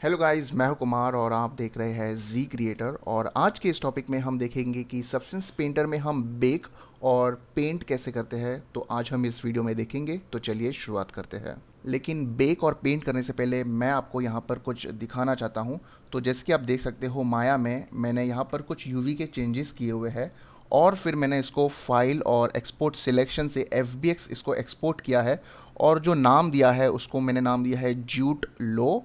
Hello guys, मैं हूं कुमार और आप देख रहे हैं जी क्रिएटर। और आज के इस टॉपिक में हम देखेंगे कि सब्सटेंस पेंटर में हम बेक और पेंट कैसे करते हैं। तो आज हम इस वीडियो में देखेंगे, तो चलिए शुरुआत करते हैं। लेकिन बेक और पेंट करने से पहले मैं आपको यहाँ पर कुछ दिखाना चाहता हूँ। तो जैसे कि आप देख सकते हो, माया में मैंने यहाँ पर कुछ यूवी के चेंजेस किए हुए हैं और फिर मैंने इसको फाइल और एक्सपोर्ट सिलेक्शन से FBX इसको एक्सपोर्ट किया है। और जो नाम दिया है उसको मैंने नाम दिया है ज्यूट लो।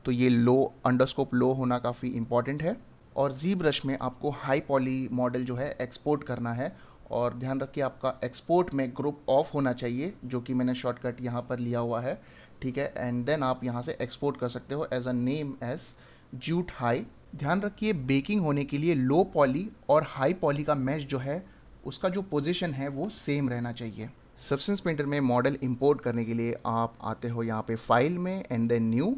तो ये लो अंडरस्कोप लो होना काफ़ी इंपॉर्टेंट है। और जी ब्रश में आपको हाई पॉली मॉडल जो है एक्सपोर्ट करना है। और ध्यान रखिए, आपका एक्सपोर्ट में ग्रुप ऑफ होना चाहिए, जो कि मैंने शॉर्टकट यहाँ पर लिया हुआ है। ठीक है, एंड देन आप यहाँ से एक्सपोर्ट कर सकते हो as a name as jute high. ध्यान रखिए, बेकिंग होने के लिए लो पॉली और हाई पॉली का मैश जो है उसका जो पोजीशन है वो सेम रहना चाहिए। सब्सटेंस पेंटर में मॉडल इंपोर्ट करने के लिए आप आते हो यहाँ पे फाइल में एंड देन न्यू।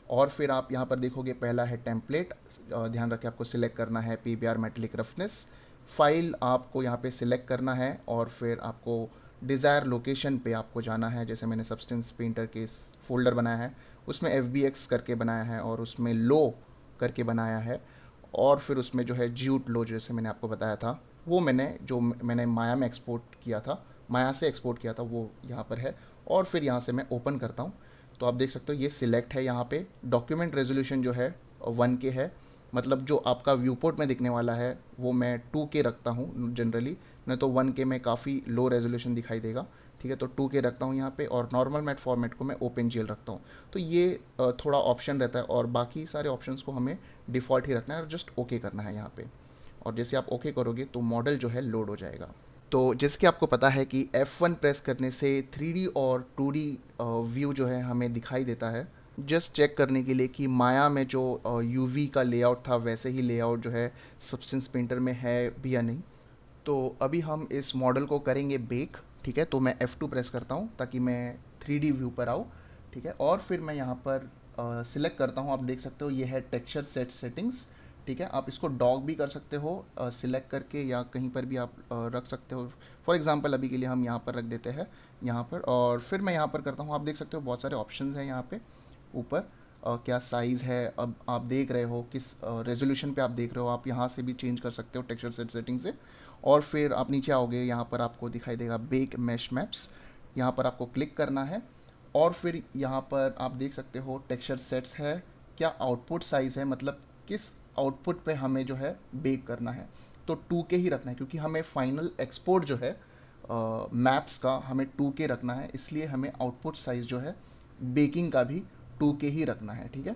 और फिर आप यहाँ पर देखोगे पहला है टेम्पलेट। ध्यान रखें, आपको सिलेक्ट करना है PBR मेटेलिक रफनेस। फाइल आपको यहाँ पे सिलेक्ट करना है और फिर आपको डिज़ायर लोकेशन पे आपको जाना है। जैसे मैंने सब्सटेंस पेंटर के फोल्डर बनाया है, उसमें FBX करके बनाया है और उसमें लो करके बनाया है। और फिर उसमें जो है ज्यूट लो, जैसे मैंने आपको बताया था, वो मैंने माया में एक्सपोर्ट किया था, माया से एक्सपोर्ट किया था, वो यहाँ पर है। और फिर यहाँ से मैं ओपन करता हूँ तो आप देख सकते हो ये सिलेक्ट है। यहाँ पे डॉक्यूमेंट रेजोल्यूशन जो है 1K है। मतलब जो आपका व्यू पोर्ट में दिखने वाला है वो मैं 2K रखता हूँ जनरली, नहीं तो 1K में काफ़ी लो रेजोल्यूशन दिखाई देगा। ठीक है, तो 2K रखता हूँ यहाँ पे। और नॉर्मल मैट फॉर्मेट को मैं OpenGL रखता हूँ। तो ये थोड़ा ऑप्शन रहता है और बाकी सारे ऑप्शंस को हमें डिफ़ॉल्ट ही रखना है और जस्ट ओके करना है यहाँ पे। और जैसे आप ओके करोगे तो मॉडल जो है लोड हो जाएगा। तो जैसे कि आपको पता है कि F1 प्रेस करने से 3D और 2D व्यू जो है हमें दिखाई देता है। जस्ट चेक करने के लिए कि माया में जो यूवी का लेआउट था वैसे ही लेआउट जो है सब्सटेंस पेंटर में है भी या नहीं। तो अभी हम इस मॉडल को करेंगे बेक। ठीक है, तो मैं F2 प्रेस करता हूँ ताकि मैं 3D व्यू पर आऊँ। ठीक है, और फिर मैं यहाँ पर सिलेक्ट करता हूँ। आप देख सकते हो ये है टेक्सचर सेटिंग्स। ठीक है, आप इसको डॉग भी कर सकते हो सिलेक्ट करके, या कहीं पर भी आप रख सकते हो। फॉर एग्जांपल अभी के लिए हम यहाँ पर रख देते हैं यहाँ पर। और फिर मैं यहाँ पर करता हूँ, आप देख सकते हो बहुत सारे ऑप्शंस हैं यहाँ पे ऊपर। क्या साइज़ है, अब आप देख रहे हो किस रेजोल्यूशन पे आप देख रहे हो, आप यहाँ से भी चेंज कर सकते हो टेक्सचर सेटिंग से। और फिर आप नीचे आओगे, यहाँ पर आपको दिखाई देगा बेक मैश मैप्स। यहाँ पर आपको क्लिक करना है और फिर यहाँ पर आप देख सकते हो टेक्सचर सेट्स है, क्या आउटपुट साइज़ है, मतलब किस आउटपुट पे हमें जो है बेक करना है। तो 2K ही रखना है क्योंकि हमें फाइनल एक्सपोर्ट जो है मैप्स का हमें 2K रखना है, इसलिए हमें आउटपुट साइज़ जो है बेकिंग का भी 2K ही रखना है। ठीक है,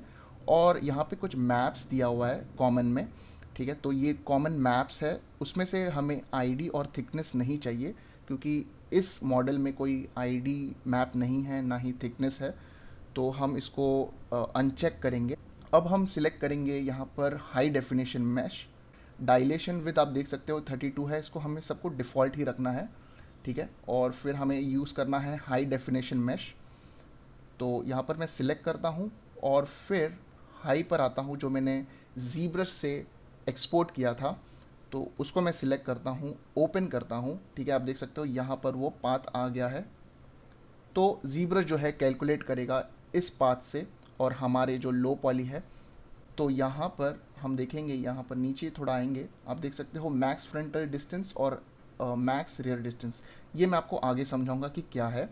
और यहाँ पे कुछ मैप्स दिया हुआ है कॉमन में। ठीक है, तो ये कॉमन मैप्स है, उसमें से हमें ID और थिकनेस नहीं चाहिए क्योंकि इस मॉडल में कोई ID मैप नहीं है, ना ही थिकनेस है। तो हम इसको अनचेक करेंगे। अब हम सिलेक्ट करेंगे यहाँ पर high definition mesh. Dilation with आप देख सकते हो 32 है, इसको हमें सबको डिफ़ॉल्ट ही रखना है। ठीक है, और फिर हमें यूज़ करना है हाई डेफिनेशन मैश। तो यहाँ पर मैं सिलेक्ट करता हूँ और फिर हाई पर आता हूँ, जो मैंने जी ब्रश से एक्सपोर्ट किया था तो उसको मैं सिलेक्ट करता हूँ, ओपन करता हूँ। ठीक है, आप देख सकते हो यहाँ पर वो पाथ आ गया है। तो जी ब्रश जो है कैलकुलेट करेगा इस पाथ से और हमारे जो लो पॉली है। तो यहाँ पर हम देखेंगे, यहाँ पर नीचे थोड़ा आएंगे, आप देख सकते हो मैक्स फ्रंटल डिस्टेंस और मैक्स रियर डिस्टेंस। ये मैं आपको आगे समझाऊंगा कि क्या है।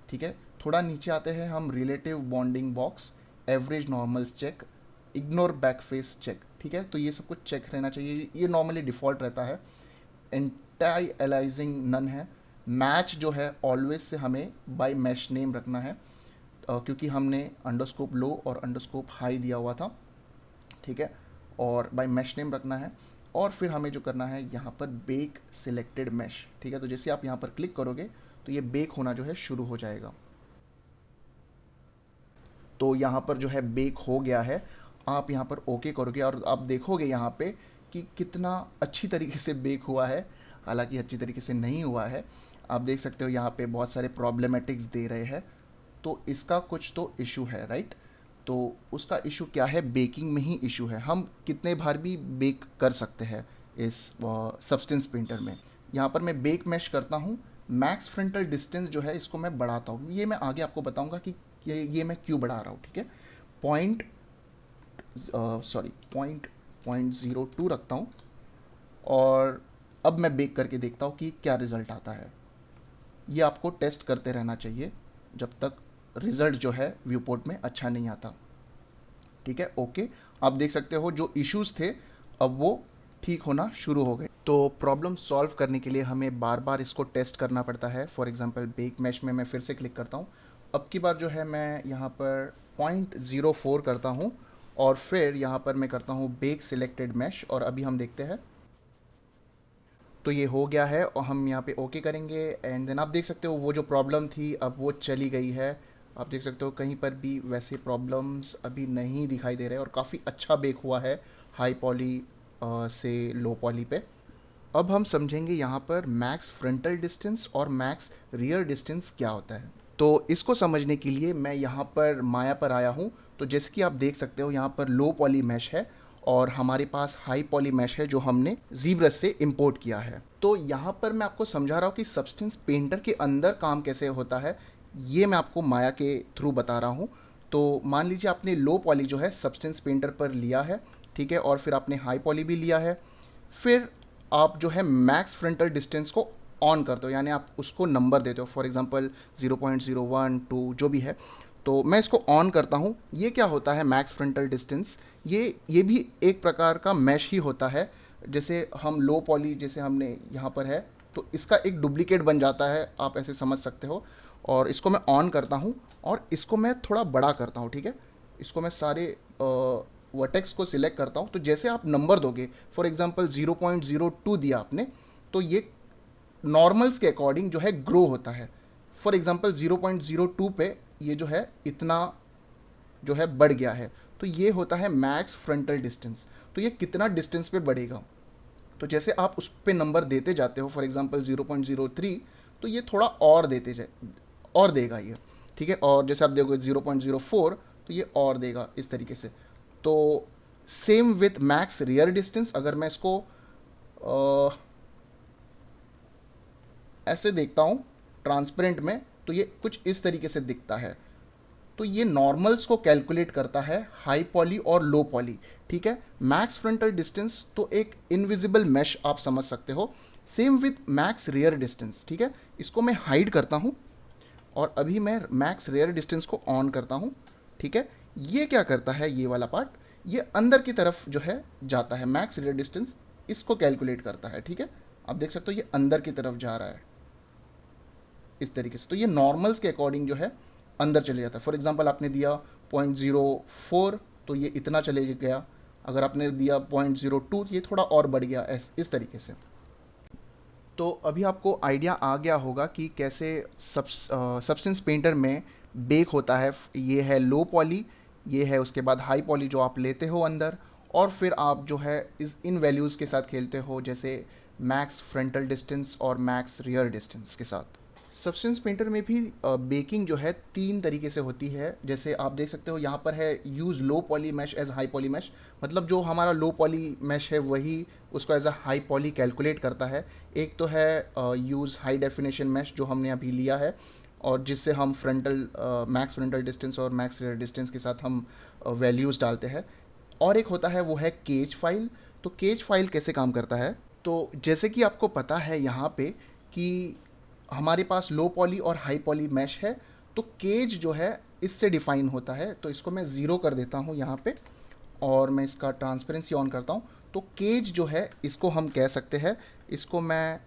ठीक है, थोड़ा नीचे आते हैं हम, relative bounding box, average normals check, ignore back face check. ठीक है, तो ये सब कुछ चेक रहना चाहिए, ये नॉर्मली डिफ़ॉल्ट रहता है। एंटाई एलाइजिंग नन है। मैच जो है ऑलवेज से हमें बाय मैश नेम रखना है क्योंकि हमने अंडरस्कोप लो और अंडरस्कोप हाई दिया हुआ था। ठीक है, और बाय मैश नेम रखना है। और फिर हमें जो करना है यहाँ पर बेक सिलेक्टेड मैश। ठीक है, तो जैसे आप यहाँ पर क्लिक करोगे तो ये बेक होना जो है शुरू हो जाएगा। तो यहाँ पर जो है बेक हो गया है। आप यहाँ पर ओके करोगे और आप देखोगे यहाँ पे कि कितना अच्छी तरीके से बेक हुआ है। हालांकि अच्छी तरीके से नहीं हुआ है, आप देख सकते हो यहाँ पे बहुत सारे प्रॉब्लमेटिक्स दे रहे हैं। तो इसका कुछ तो इशू है, राइट। तो उसका इशू क्या है, बेकिंग में ही इशू है। हम कितने बार भी बेक कर सकते हैं इस सब्सटेंस पेंटर में। यहाँ पर मैं बेक मैश करता हूँ। मैक्स फ्रंटल डिस्टेंस जो है इसको मैं बढ़ाता हूँ, ये मैं आगे आपको बताऊँगा कि ये मैं क्यों बढ़ा रहा हूँ। ठीक है, पॉइंट सॉरी 0.02 रखता हूँ और अब मैं बेक करके देखता हूँ कि क्या रिज़ल्ट आता है। ये आपको टेस्ट करते रहना चाहिए जब तक रिज़ल्ट जो है व्यू पोर्ट में अच्छा नहीं आता। ठीक है, ओके। आप देख सकते हो जो इश्यूज़ थे अब वो ठीक होना शुरू हो गए। तो प्रॉब्लम सॉल्व करने के लिए हमें बार बार इसको टेस्ट करना पड़ता है। फॉर एग्जांपल बेक मैश में मैं फिर से क्लिक करता हूँ। अब की बार जो है मैं यहाँ पर 0.04 करता हूँ और फिर यहाँ पर मैं करता हूँ बेक सिलेक्टेड मैश और अभी हम देखते हैं। तो ये हो गया है और हम यहाँ पे ओके करेंगे एंड देन आप देख सकते हो वो जो प्रॉब्लम थी अब वो चली गई है। आप देख सकते हो कहीं पर भी वैसे प्रॉब्लम्स अभी नहीं दिखाई दे रहे और काफ़ी अच्छा बेक हुआ है हाई पॉली से लो पॉली पे। अब हम समझेंगे यहाँ पर मैक्स फ्रंटल डिस्टेंस और मैक्स रियर डिस्टेंस क्या होता है। तो इसको समझने के लिए मैं यहाँ पर माया पर आया हूँ। तो जैसे कि आप देख सकते हो यहाँ पर लो पॉली मैश है और हमारे पास हाई पॉली मैश है जो हमने ज़ीब्रस से इंपोर्ट किया है। तो यहाँ पर मैं आपको समझा रहा हूँ कि सब्सटेंस पेंटर के अंदर काम कैसे होता है, ये मैं आपको माया के थ्रू बता रहा हूँ। तो मान लीजिए आपने लो पॉली जो है सब्सटेंस पेंटर पर लिया है, ठीक है, और फिर आपने हाई पॉली भी लिया है। फिर आप जो है मैक्स फ्रंटल डिस्टेंस को ऑन करते हो, यानी आप उसको नंबर देते हो। फॉर एग्जांपल 0.01 2 जो भी है, तो मैं इसको ऑन करता हूँ। ये क्या होता है मैक्स फ्रंटल डिस्टेंस, ये भी एक प्रकार का मैश ही होता है। जैसे हम लो पॉली जैसे हमने यहाँ पर है तो इसका एक डुप्लीकेट बन जाता है, आप ऐसे समझ सकते हो। और इसको मैं ऑन करता हूँ और इसको मैं थोड़ा बड़ा करता हूँ, ठीक है। इसको मैं सारे वर्टेक्स को सिलेक्ट करता हूँ। तो जैसे आप नंबर दोगे, फॉर एग्जांपल 0.02 दिया आपने, तो ये नॉर्मल्स के अकॉर्डिंग जो है ग्रो होता है। फॉर एग्जांपल 0.02 पे ये जो है इतना जो है बढ़ गया है, तो ये होता है मैक्स फ्रंटल डिस्टेंस। तो ये कितना डिस्टेंस पे बढ़ेगा, तो जैसे आप उस पे नंबर देते जाते हो, फॉर एग्जांपल 0.03, तो ये थोड़ा और देते जाए और देगा ये, ठीक है। और जैसे आप देखोगे 0.04, तो ये और देगा इस तरीके से। तो same with max rear distance, अगर मैं इसको ऐसे देखता हूँ ट्रांसपेरेंट में, तो ये कुछ इस तरीके से दिखता है। तो ये नॉर्मल्स को कैलकुलेट करता है हाई पॉली और लो पॉली, ठीक है। मैक्स फ्रंटल डिस्टेंस तो एक इनविजिबल मैश आप समझ सकते हो। Same with max rear distance, ठीक है। इसको मैं हाइड करता हूँ और अभी मैं मैक्स रियर डिस्टेंस को ऑन करता हूँ, ठीक है। ये क्या करता है, ये वाला पार्ट ये अंदर की तरफ जो है जाता है। मैक्स रियर डिस्टेंस इसको कैलकुलेट करता है, ठीक है। आप देख सकते हो ये अंदर की तरफ जा रहा है इस तरीके से। तो ये नॉर्मल्स के अकॉर्डिंग जो है अंदर चले जाता है। फॉर एग्जांपल आपने दिया 0.04, तो ये इतना चले गया। अगर आपने दिया 0.02, ये थोड़ा और बढ़ गया इस तरीके से। तो अभी आपको आइडिया आ गया होगा कि कैसे सब्सटेंस पेंटर में बेक होता है। ये है लो पॉली, ये है उसके बाद हाई पॉली जो आप लेते हो अंदर, और फिर आप जो है इन वैल्यूज़ के साथ खेलते हो, जैसे मैक्स फ्रंटल डिस्टेंस और मैक्स रियर डिस्टेंस के साथ। सब्सटेंस पेंटर में भी बेकिंग जो है 3 तरीके से होती है। जैसे आप देख सकते हो यहाँ पर है use low poly mesh as high poly mesh, मतलब जो हमारा लो पॉली मैश है वही उसको as a high poly calculate करता है। एक तो है यूज़ हाई डेफिनेशन मैश जो हमने अभी लिया है, और जिससे हम फ्रंटल मैक्स फ्रंटल डिस्टेंस और मैक्स रियर डिस्टेंस के साथ हम वैल्यूज़ डालते हैं। और एक होता है वो है केज फाइल। तो केज फाइल कैसे काम करता है, तो जैसे कि आपको पता है यहाँ पे कि हमारे पास लो पॉली और हाई पॉली मैश है, तो केज जो है इससे डिफाइन होता है। तो इसको मैं ज़ीरो कर देता हूँ यहाँ पे और मैं इसका ट्रांसपेरेंसी ऑन करता हूँ। तो केज जो है इसको हम कह सकते हैं, इसको मैं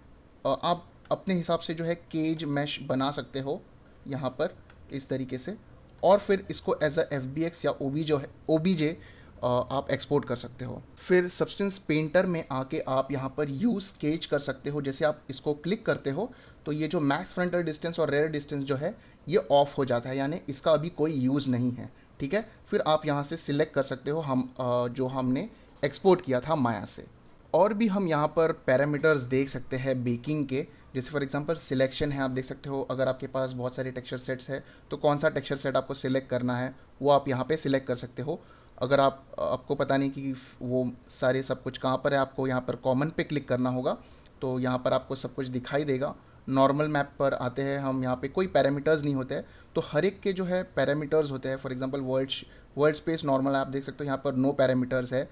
आप अपने हिसाब से जो है केज मैश बना सकते हो यहाँ पर इस तरीके से, और फिर इसको एज अ FBX या OBJ आप एक्सपोर्ट कर सकते हो। फिर सब्सटेंस पेंटर में आके आप यहाँ पर यूज़ केज कर सकते हो। जैसे आप इसको क्लिक करते हो तो ये जो मैक्स फ्रंटल डिस्टेंस और रेयर डिस्टेंस जो है ये ऑफ हो जाता है, यानी इसका अभी कोई यूज़ नहीं है, ठीक है। फिर आप यहाँ से सिलेक्ट कर सकते हो हम जो हमने एक्सपोर्ट किया था माया से। और भी हम यहाँ पर पैरामीटर्स देख सकते हैं बेकिंग के। जैसे फॉर एग्जांपल सिलेक्शन है, आप देख सकते हो अगर आपके पास बहुत सारे टेक्सचर सेट्स है तो कौन सा टेक्सचर सेट आपको सिलेक्ट करना है वो आप यहाँ पे सिलेक्ट कर सकते हो। अगर आपको पता नहीं कि वो सारे सब कुछ कहाँ पर है, आपको यहाँ पर कॉमन पे क्लिक करना होगा, तो यहाँ पर आपको सब कुछ दिखाई देगा। नॉर्मल मैप पर आते हैं हम, यहाँ पे कोई पैरामीटर्स नहीं होते हैं, तो हर एक के जो है पैरामीटर्स होते हैं। For example world space normal आप देख सकते हो, यहाँ पर नो पैरामीटर्स है।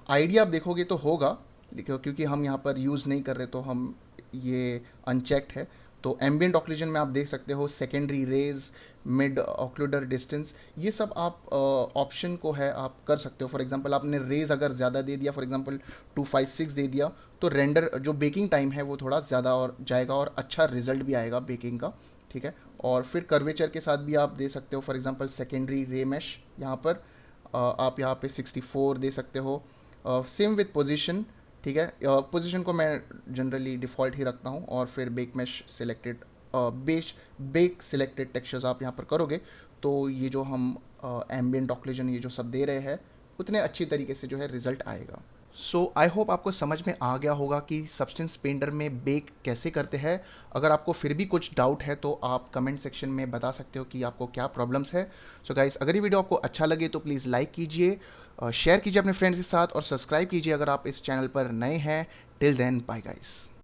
आइडिया आप देखोगे तो होगा, क्योंकि हम यहाँ पर यूज़ नहीं कर रहे तो हम ये अनचेक्ड है। तो एम्बिएंट ऑक्लूजन में आप देख सकते हो सेकेंडरी रेज, मिड ऑक्लूडर डिस्टेंस, ये सब आप ऑप्शन को है आप कर सकते हो। फॉर एग्जांपल आपने रेज अगर ज़्यादा दे दिया, फॉर एग्जांपल 256 दे दिया, तो रेंडर जो बेकिंग टाइम है वो थोड़ा ज़्यादा और जाएगा और अच्छा रिजल्ट भी आएगा बेकिंग का, ठीक है। और फिर कर्वेचर के साथ भी आप दे सकते हो, फॉर एग्जांपल सेकेंडरी रे मैश यहाँ पर आप यहाँ पे 64 दे सकते हो। सेम विथ पोजीशन, ठीक है। पोजीशन को मैं जनरली डिफ़ॉल्ट ही रखता हूँ। और फिर bake mesh selected, bake selected textures आप यहाँ पर करोगे तो ये जो हम एम्बिएंट ऑक्लूजन ये जो सब दे रहे हैं उतने अच्छी तरीके से जो है रिजल्ट आएगा। सो आई होप आपको समझ में आ गया होगा कि सब्सटेंस पेंटर में बेक कैसे करते हैं। अगर आपको फिर भी कुछ डाउट है तो आप कमेंट सेक्शन में बता सकते हो कि आपको क्या प्रॉब्लम्स है। सो गाइस, अगर ये वीडियो आपको अच्छा लगे तो प्लीज़ लाइक कीजिए, शेयर कीजिए अपने फ्रेंड्स के साथ और सब्सक्राइब कीजिए अगर आप इस चैनल पर नए हैं। Till then, bye guys.